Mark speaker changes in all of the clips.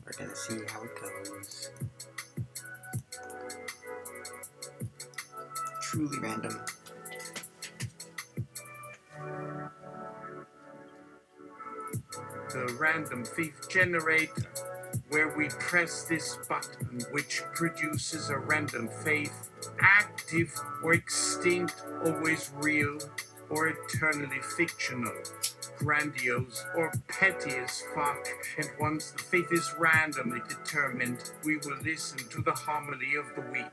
Speaker 1: We're gonna see how it goes. Truly random.
Speaker 2: The Random Thief Generator, where we press this button which produces a random faith, active or extinct, always real or eternally fictional, grandiose or petty as fuck, and once the faith is randomly determined, we will listen to the homily of the week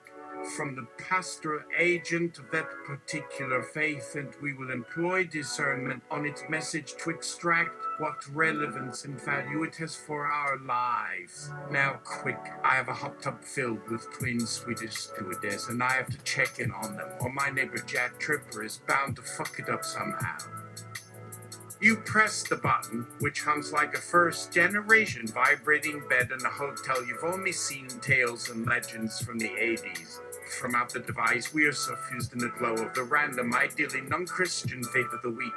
Speaker 2: from the pastoral agent of that particular faith, and we will employ discernment on its message to extract what relevance and value it has for our lives. Now, quick, I have a hot tub filled with twin Swedish stewardess, and I have to check in on them, or my neighbor Jack Tripper is bound to fuck it up somehow. You press the button, which hums like a first-generation vibrating bed in a hotel. You've only seen tales and legends from the 80s. From out the device, we are suffused in the glow of the random, ideally non-Christian faith of the week.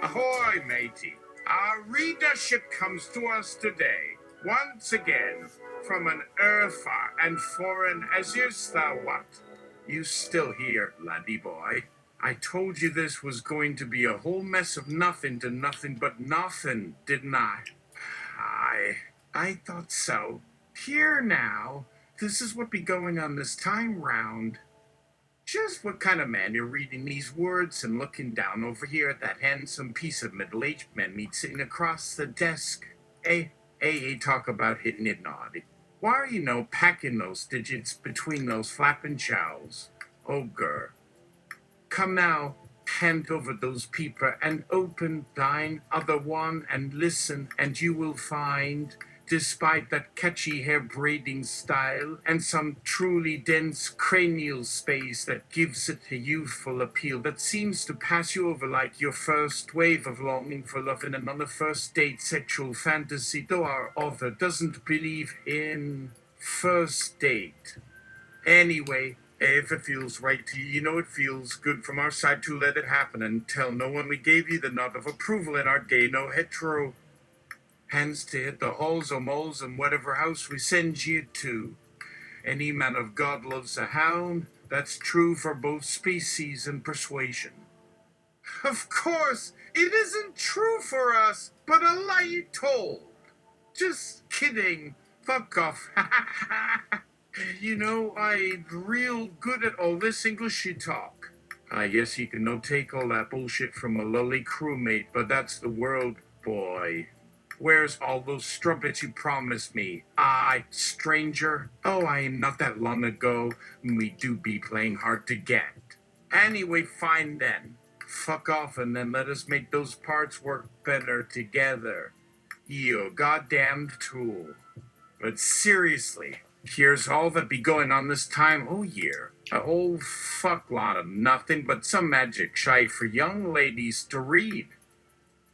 Speaker 2: Ahoy, matey. Our readership comes to us today, once again, from an far and foreign as is thou what? You still here, laddie boy? I told you this was going to be a whole mess of nothing to nothing but nothing, didn't I? I thought so. Here now, this is what be going on this time round. Just what kind of man you're reading these words and looking down over here at that handsome piece of middle-aged man meat sitting across the desk. Talk about hitting it naughty. Why are you packing those digits between those flapping jowls? Oh, girl. Come now, hand over those peeper and open thine other one and listen, and you will find, despite that catchy hair braiding style and some truly dense cranial space that gives it a youthful appeal that seems to pass you over like your first wave of longing for love in another first date sexual fantasy, though our author doesn't believe in first date. Anyway, if it feels right to you, it feels good from our side to let it happen and tell no one we gave you the nod of approval in our gay no hetero hands to hit the halls or moles and whatever house we send you to. Any man of God loves a hound. That's true for both species and persuasion. Of course, it isn't true for us, but a lie told. Just kidding. Fuck off. I'm real good at all this Englishy talk. I guess you can no take all that bullshit from a lowly crewmate, but that's the world, boy. Where's all those strumpets you promised me? Stranger? Oh, I am not that long ago. We do be playing hard to get. Anyway, fine then. Fuck off and then let us make those parts work better together. You goddamned tool. But seriously, here's all that be going on this time year. A whole fuck lot of nothing but some magic shite for young ladies to read.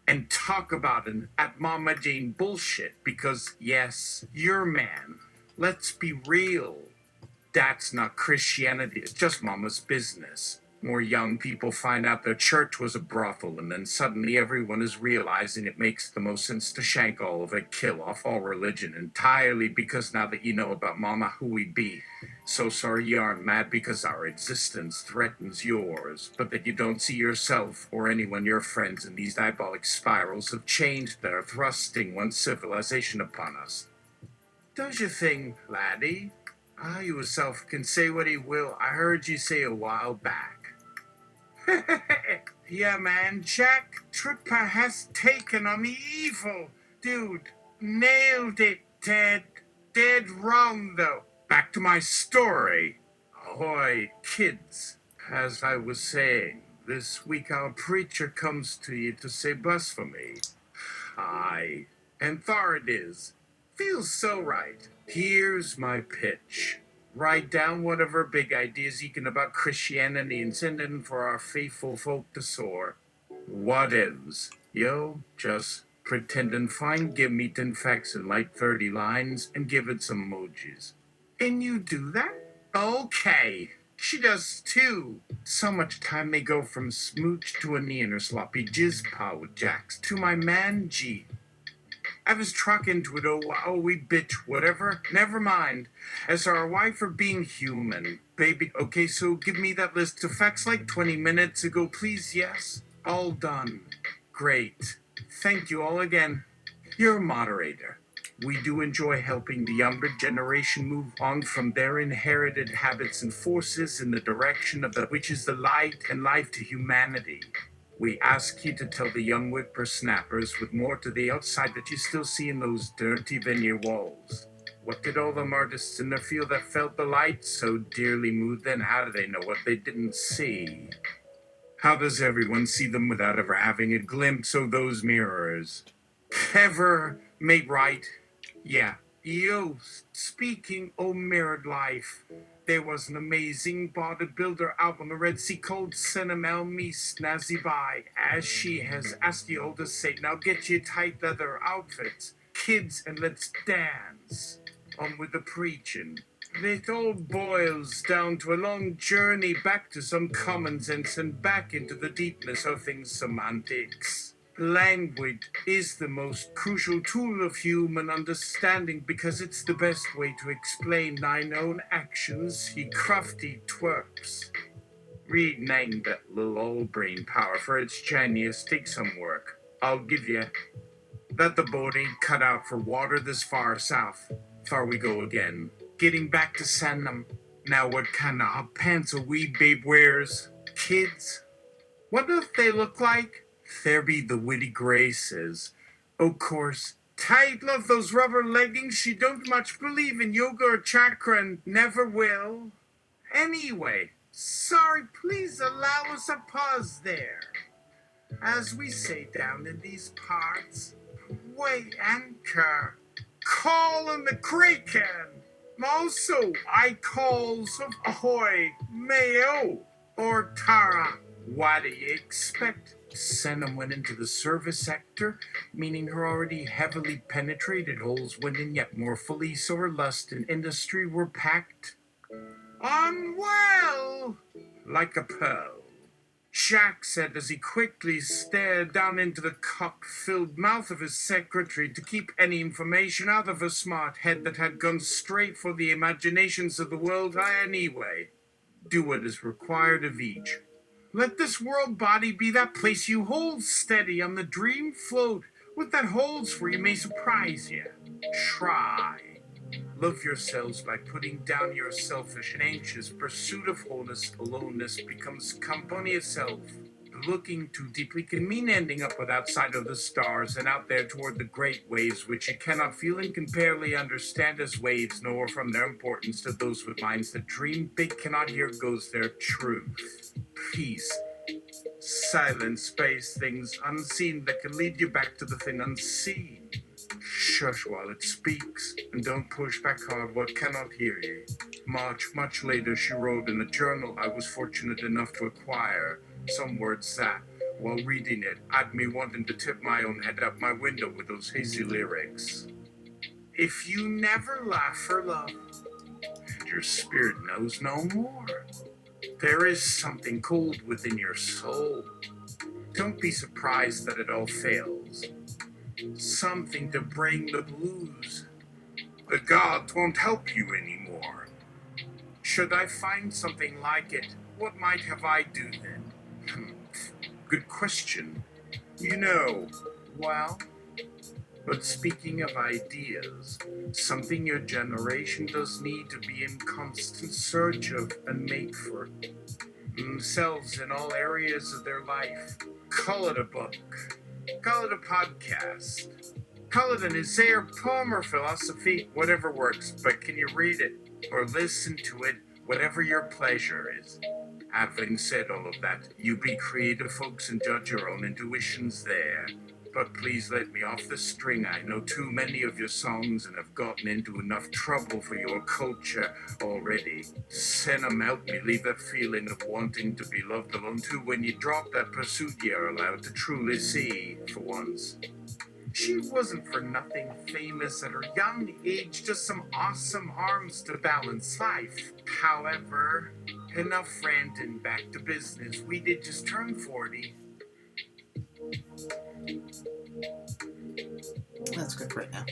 Speaker 2: And talk about it at Mama Jane bullshit because, yes, you're man. Let's be real. That's not Christianity, it's just Mama's business. More young people find out their church was a brothel, and then suddenly everyone is realizing it makes the most sense to shank all of it, kill off all religion entirely, because now that you know about Mama who we be. So sorry you aren't mad because our existence threatens yours, but that you don't see yourself or anyone your friends in these diabolic spirals of change that are thrusting one civilization upon us. Does you think, laddie? You yourself can say what he will. I heard you say a while back. Yeah, man, Jack Tripper has taken on the evil. Dude, nailed it, Ted. Dead wrong, though. Back to my story. Ahoy, kids. As I was saying, this week our preacher comes to you to say blasphemy. Aye, and thar it is. Feels so right. Here's my pitch. Write down whatever big ideas you can about Christianity and send it in for our faithful folk to soar. Whatevs. Yo, just pretend and find give me 10 facts in like 30 lines and give it some emojis. And you do that? Okay. She does too. So much time may go from smooch to a knee in her sloppy jizz paw with Jax to my man G. I was truck into it, oh, we bitch, whatever. Never mind. As our wife for being human. Baby, okay, so give me that list of facts like 20 minutes ago, please, yes? All done. Great. Thank you all again. You're a moderator. We do enjoy helping the younger generation move on from their inherited habits and forces in the direction of that which is the light and life to humanity. We ask you to tell the young whippersnappers with more to the outside that you still see in those dirty veneer walls. What did all them artists in the field that felt the light so dearly move then? How do they know what they didn't see? How does everyone see them without ever having a glimpse of those mirrors? Ever made right? Yeah. Yo, speaking o' mirrored life, there was an amazing bodybuilder out on the Red Sea called Cinnamel Me Snazzy By, as she has asked you all to say, now get your tight leather outfits, kids, and let's dance. On with the preaching. It all boils down to a long journey back to some common sense and back into the deepness of things semantics. Language is the most crucial tool of human understanding because it's the best way to explain thine own actions, ye crafty twerps. Rename that little old brain power for its genius. Take some work. I'll give you that the boat ain't cut out for water this far south. Far we go again. Getting back to Sanam. Now what kind of hot pants a wee babe wears? Kids? What doth they look like? There be the witty graces. O' course, tight love those rubber leggings. She don't much believe in yoga or chakra and never will. Anyway, sorry, please allow us a pause there. As we say down in these parts, weigh anchor, call in the creakin'. Also, I calls of ahoy, mayo, or Tara. What do you expect? Senna went into the service sector, meaning her already heavily penetrated holes went in yet more fully, so her lust and industry were packed on well, like a pearl. Jack said as he quickly stared down into the cup-filled mouth of his secretary to keep any information out of her smart head that had gone straight for the imaginations of the world anyway. Do what is required of each. Let this world body be that place you hold steady on the dream float with that holds where you may surprise you. Try. Love yourselves by putting down your selfish and anxious pursuit of wholeness. Aloneness becomes company of self. Looking too deeply can mean ending up with outside of the stars and out there toward the great waves which you cannot feel and can barely understand as waves, nor from their importance to those with minds that dream big cannot hear goes their truth. Peace. Silent space, things unseen that can lead you back to the thing unseen. Shush while it speaks, and don't push back hard what cannot hear ye. Much later she wrote in a journal I was fortunate enough to acquire some words that, while reading it, had me wanting to tip my own head out my window with those hazy lyrics. If you never laugh for love, and your spirit knows no more, there is something cold within your soul. Don't be surprised that it all fails. Something to bring the blues. The gods won't help you anymore. Should I find something like it, what might have I do then? Good question. You know, well, but speaking of ideas, something your generation does need to be in constant search of and make for themselves in all areas of their life. Call it a book. Call it a podcast. Call it an essay or poem or philosophy, whatever works, but can you read it or listen to it, whatever your pleasure is? Having said all of that, you be creative folks and judge your own intuitions there. But please let me off the string. I know too many of your songs and have gotten into enough trouble for your culture already. Send 'em help me leave that feeling of wanting to be loved alone too when you drop that pursuit you're allowed to truly see for once. She wasn't for nothing famous at her young age, just some awesome arms to balance life. However, enough ranting, back to business. We did just turn 40.
Speaker 1: That's good for right now.